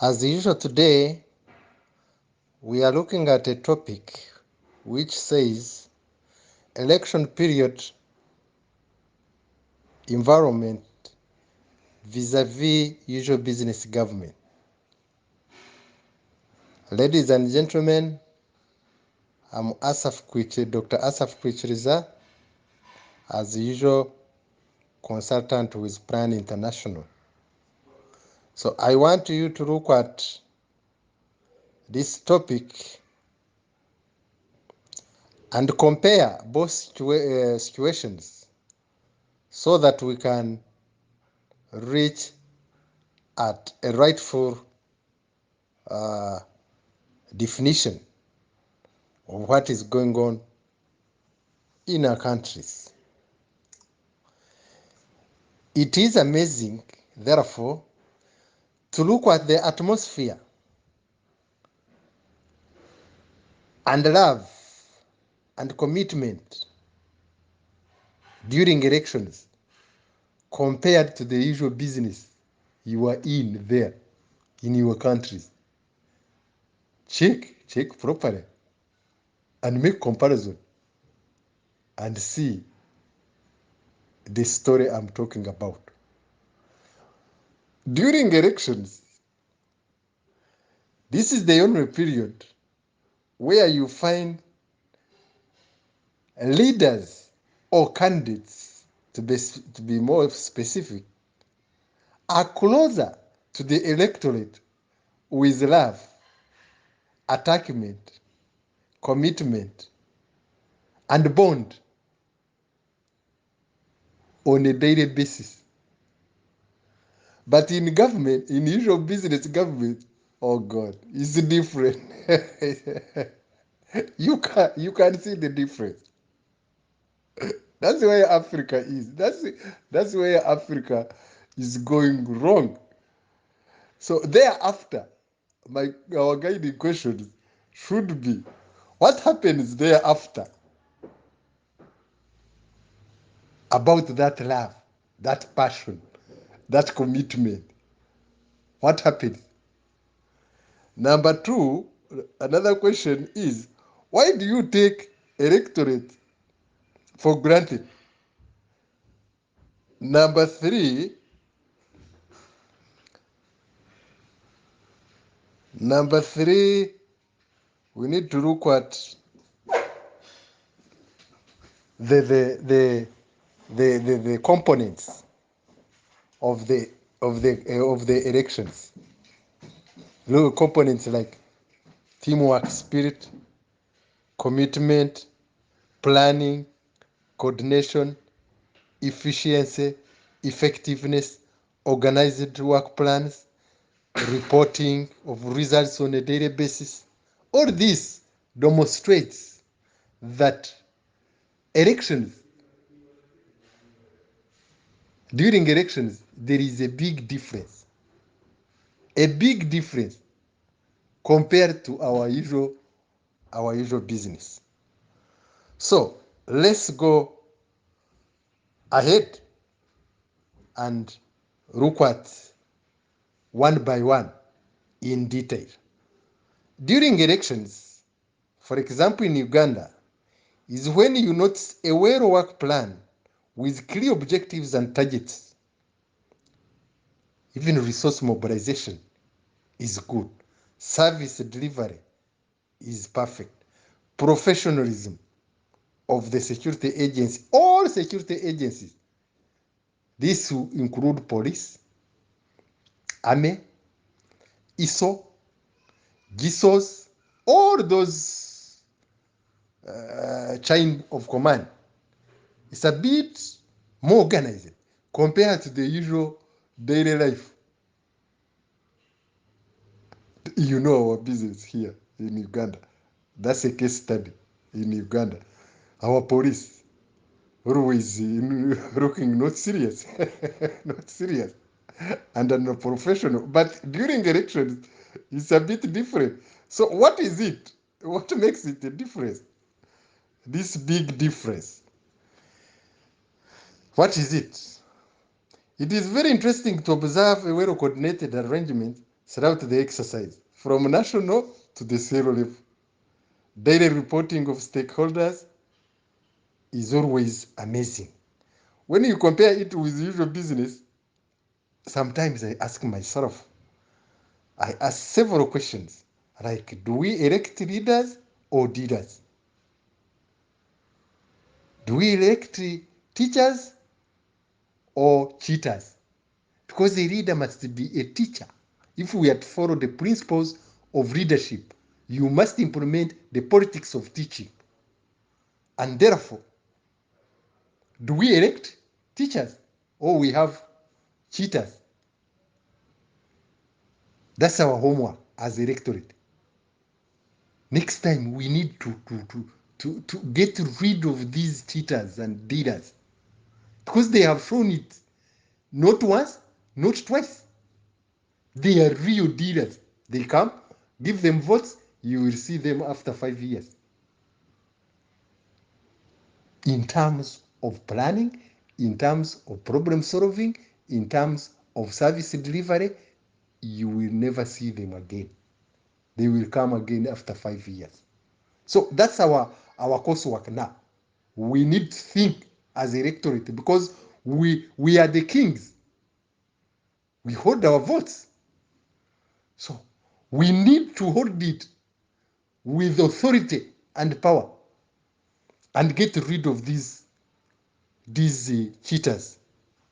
As usual today, we are looking at a topic which says election period environment vis-a-vis usual business government. Ladies and gentlemen, I'm Dr. Asaph Kwikiriza, as usual consultant with Plan International. So I want you to look at this topic and compare both situations so that we can reach at a rightful definition of what is going on in our countries. It is amazing, therefore, to look at the atmosphere and love and commitment during elections compared to the usual business you are in there in your countries. Check properly and make comparison and see the story I'm talking about. During elections, this is the only period where you find leaders or candidates, to be more specific, are closer to the electorate with love, attachment, commitment, and bond on a daily basis. But in government, in usual business government, oh God, it's different. You can see the difference. That's where Africa is. That's where Africa is going wrong. So thereafter, our guiding questions should be, what happens thereafter about that love, that passion, that commitment? What happens? Number two, another question is, why do you take electorate for granted? Number three, we need to look at the components of the elections. Little components like teamwork spirit, commitment, planning, coordination, efficiency, effectiveness, organized work plans, reporting of results on a daily basis. All this demonstrates that during elections, there is a big difference compared to our usual business. So let's go ahead and look at one by one in detail. During elections, for example, in Uganda, is when you notice a well-worked plan with clear objectives and targets. Even resource mobilization is good. Service delivery is perfect. Professionalism of the security agency, all security agencies. This will include police, army, ISO, GISOs, all those chain of command. It's a bit more organized compared to the usual daily life. You know our business here in Uganda. That's a case study in Uganda. Our police always looking not serious, not serious, and unprofessional. But during elections, it's a bit different. So what is it? What makes it a difference? This big difference. What is it? It is very interesting to observe a well-coordinated arrangement throughout the exercise, from national to the zero level. Daily reporting of stakeholders is always amazing. When you compare it with usual business, sometimes I ask myself, I ask several questions like, do we elect leaders or dealers? Do we elect teachers or cheaters? Because a leader must be a teacher. If we are to follow the principles of leadership, you must implement the politics of teaching. And therefore, do we elect teachers or we have cheaters? That's our homework as electorate. Next time, we need to get rid of these cheaters and dealers because they have shown it not once, not twice. They are real dealers. They come, give them votes, you will see them after 5 years. In terms of planning, in terms of problem solving, in terms of service delivery, you will never see them again. They will come again after 5 years. So that's our coursework now. We need to think as electorate because we are the kings. We hold our votes. So we need to hold it with authority and power and get rid of these cheaters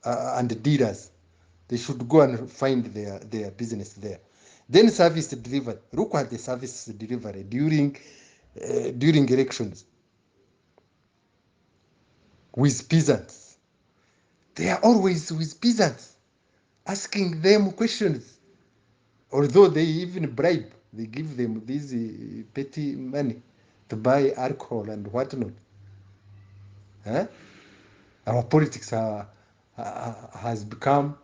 and dealers. They should go and find their business there. Then service delivery. Look at the service delivery during elections with peasants. They are always with peasants, asking them questions. Although they even bribe, they give them this petty money to buy alcohol and whatnot. Huh? Our politics has become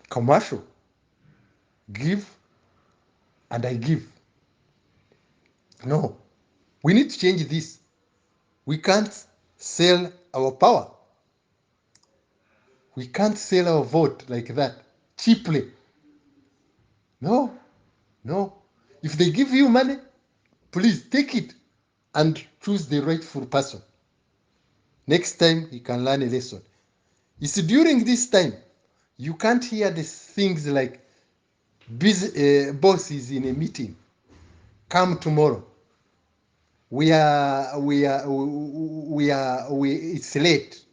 commercial. Give and I give. No, we need to change this. We can't sell our power. We can't sell our vote like that cheaply. No, no. If they give you money, please take it and choose the rightful person. Next time, you can learn a lesson. It's during this time, you can't hear the things like boss is in a meeting. Come tomorrow. It's late.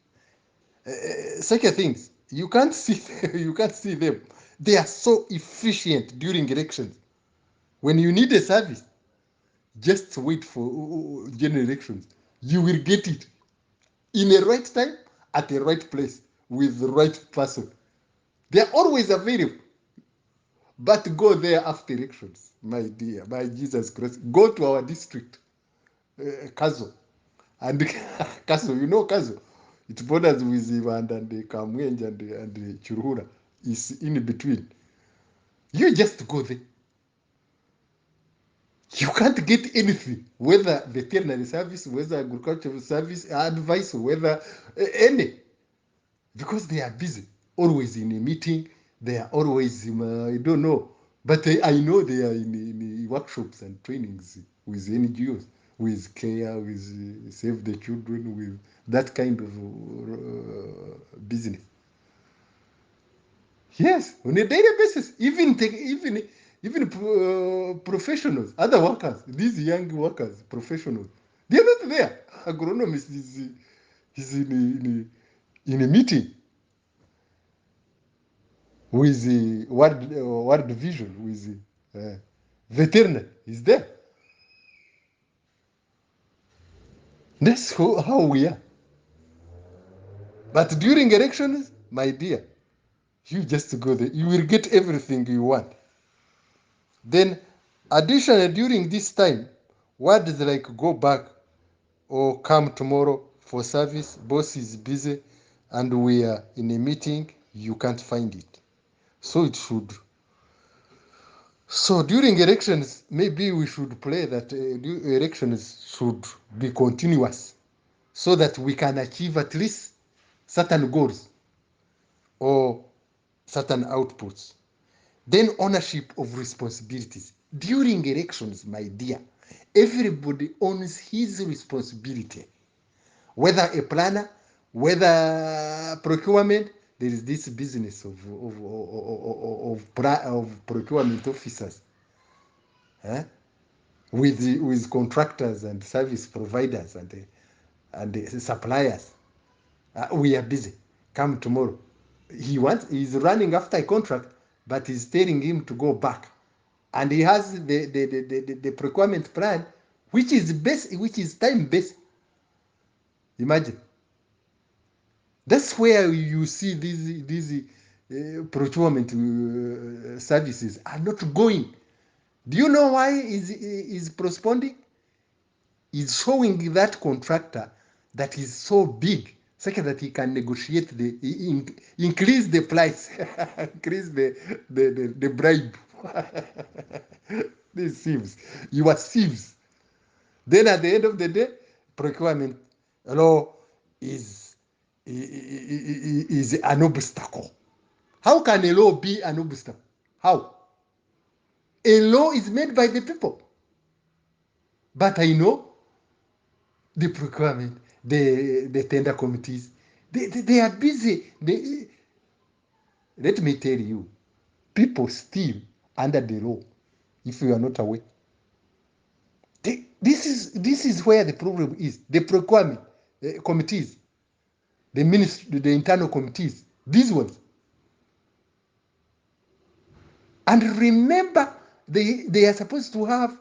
Such a things. You can't see, you can't see them. They are so efficient during elections. When you need a service, just wait for general elections. You will get it in the right time, at the right place, with the right person. They are always available. But go there after elections, my dear, my Jesus Christ. Go to our district, Kazo. And Kazo, you know Kazo? It borders with Ivan and the Kamwenj and the Churuhura. It's in between. You just go there. You can't get anything, whether veterinary service, whether agricultural service, advice, whether any, because they are busy, always in a meeting. They are always, I don't know, but I know they are in workshops and trainings with NGOs, with care, with Save the Children, with that kind of business. Yes, on a daily basis, even professionals, other workers, these young workers, professionals, they're not there. Agronomist is in a meeting with the World Vision, with the veterinary, is there. That's how we are. But during elections, my dear, you just go there. You will get everything you want. Then, additionally, during this time, words like go back or come tomorrow for service, boss is busy, and we are in a meeting, you can't find it. So it should. So during elections, maybe we should play that elections should be continuous so that we can achieve at least certain goals or certain outputs. Then ownership of responsibilities. During elections, my dear, everybody owns his responsibility. Whether a planner, whether procurement, there is this business of procurement officers, with contractors and service providers and suppliers. We are busy. Come tomorrow. He's running after a contract, but he's telling him to go back. And he has the procurement plan, which is time based. Imagine. That's where you see these procurement services are not going. Do you know why is postponing? Is showing that contractor that is so big, such that he can negotiate increase the price, increase the bribe. These thieves, you are thieves. Then at the end of the day, procurement law is an obstacle. How can a law be an obstacle? How? A law is made by the people. But I know the procurement, the tender committees, they are busy. Let me tell you, people steal under the law, if you are not aware. This is where the problem is. The procurement committees, the ministry, the internal committees, these ones. And remember, they are supposed to have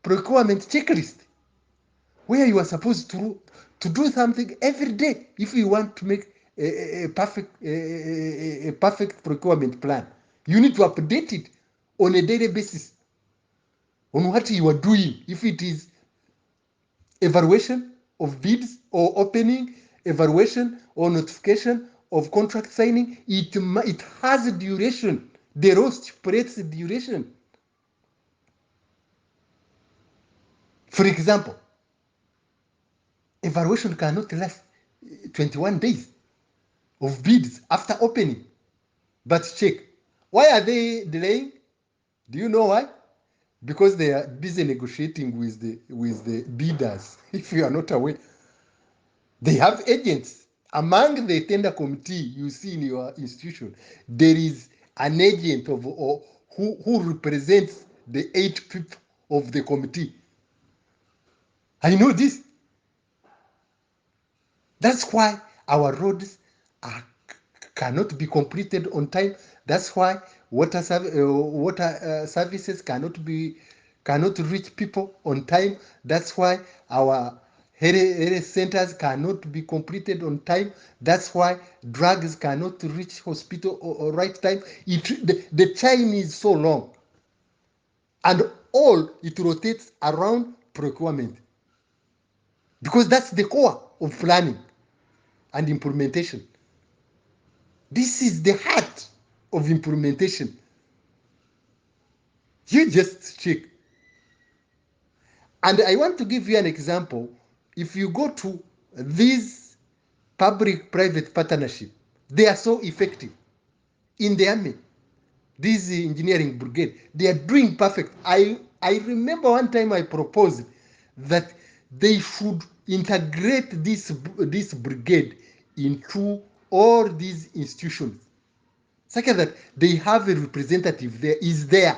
procurement checklist where you are supposed to do something every day if you want to make a perfect procurement plan. You need to update it on a daily basis on what you are doing. If it is evaluation of bids or opening, evaluation or notification of contract signing, it has a duration. The law stipulates the duration. For example, evaluation cannot last 21 days of bids after opening. But check. Why are they delaying? Do you know why? Because they are busy negotiating with the bidders. If you are not aware, they have agents. Among the tender committee you see in your institution, there is an agent who represents the 8 people of the committee. I know this. That's why our roads cannot be completed on time. That's why water services cannot reach people on time. That's why our health centers cannot be completed on time. That's why drugs cannot reach hospital or right time. The time is so long, and all it rotates around procurement, because that's the core of planning and implementation. This is the heart of implementation. You just check. And I want to give you an example. If you go to these public-private partnership, they are so effective. In the army, this engineering brigade, they are doing perfect. I remember one time I proposed that they should integrate this brigade into all these institutions, such that they have a representative there, is there.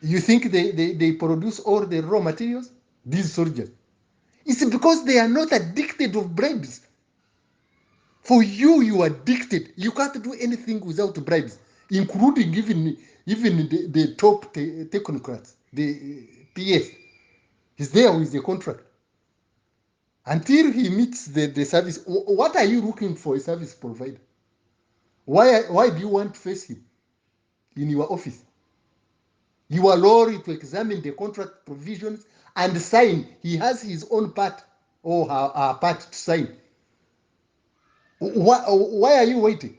You think they produce all the raw materials? These soldiers. It's because they are not addicted of bribes. For you, you are addicted. You can't do anything without bribes, including even the top technocrats, the PS. He's there with the contract. Until he meets the service. What are you looking for a service provider? Why do you want to face him in your office? You are lorry to examine the contract provisions and sign. He has his own part or her part to sign. Why are you waiting?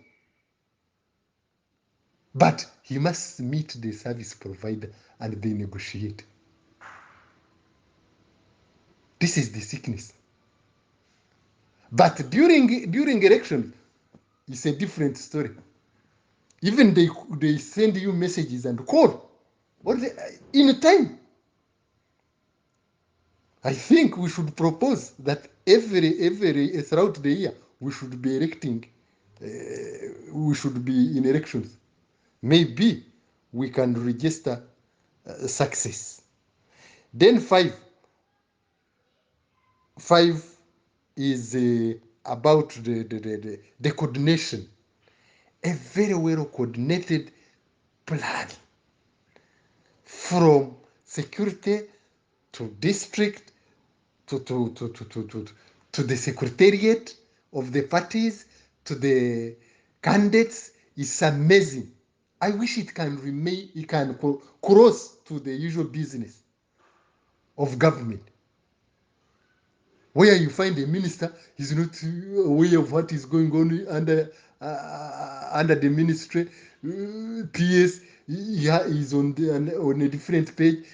But he must meet the service provider and they negotiate. This is the sickness. But during election, it's a different story. Even they send you messages and call in time. I think we should propose that every throughout the year we should be electing. We should be in elections. Maybe we can register success. Then five is about the coordination, a very well coordinated plan from security to district to the secretariat of the parties to the candidates is amazing. I wish it can remain, it can cross to the usual business of government, where you find a minister is not aware of what is going on under the ministry. PS is on a different page.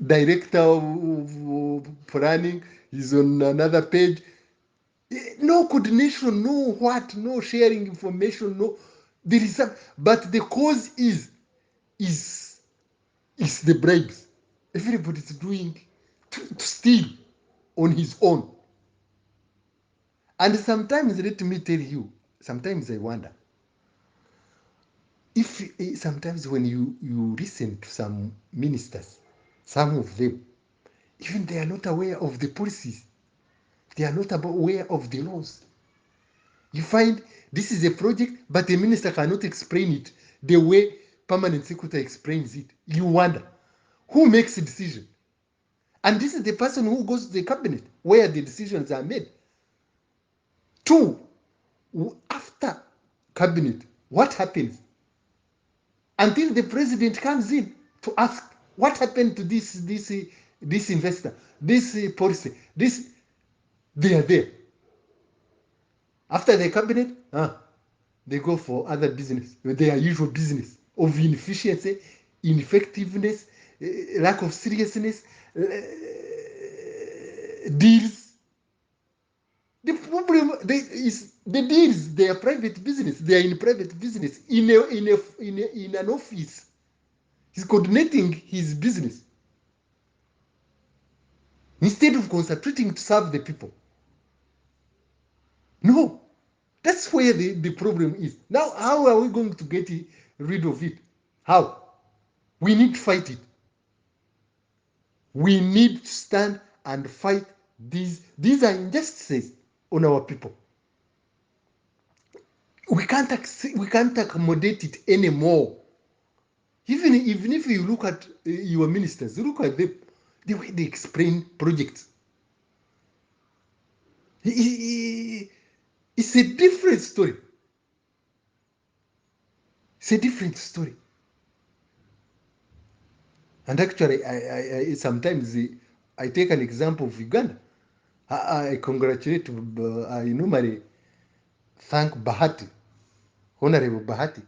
Director of planning is on another page. No coordination, no what, no sharing information, no. There is some, but the cause is the bribes. Everybody's doing to steal on his own. And sometimes, let me tell you, sometimes I wonder if sometimes when you listen to some ministers, some of them, even they are not aware of the policies. They are not aware of the laws. You find this is a project, but the minister cannot explain it the way permanent secretary explains it. You wonder who makes the decision. And this is the person who goes to the cabinet where the decisions are made. Two, after cabinet, what happens? Until the president comes in to ask what happened to this investor, this policy, this, they are there. After the cabinet, they go for other business, their usual business of inefficiency, ineffectiveness, lack of seriousness, deals. The problem is the deals. They are private business. They are in private business in an office. He's coordinating his business instead of concentrating to serve the people. No, that's where the problem is. Now, how are we going to get rid of it? How? We need to fight it. We need to stand and fight these. These are injustices on our people. We can't accommodate it anymore. Even if you look at your ministers, look at them, the way they explain projects. It's a different story. It's a different story. And actually, I sometimes I take an example of Uganda. I congratulate, I normally thank Bahati, Honorable Bahati,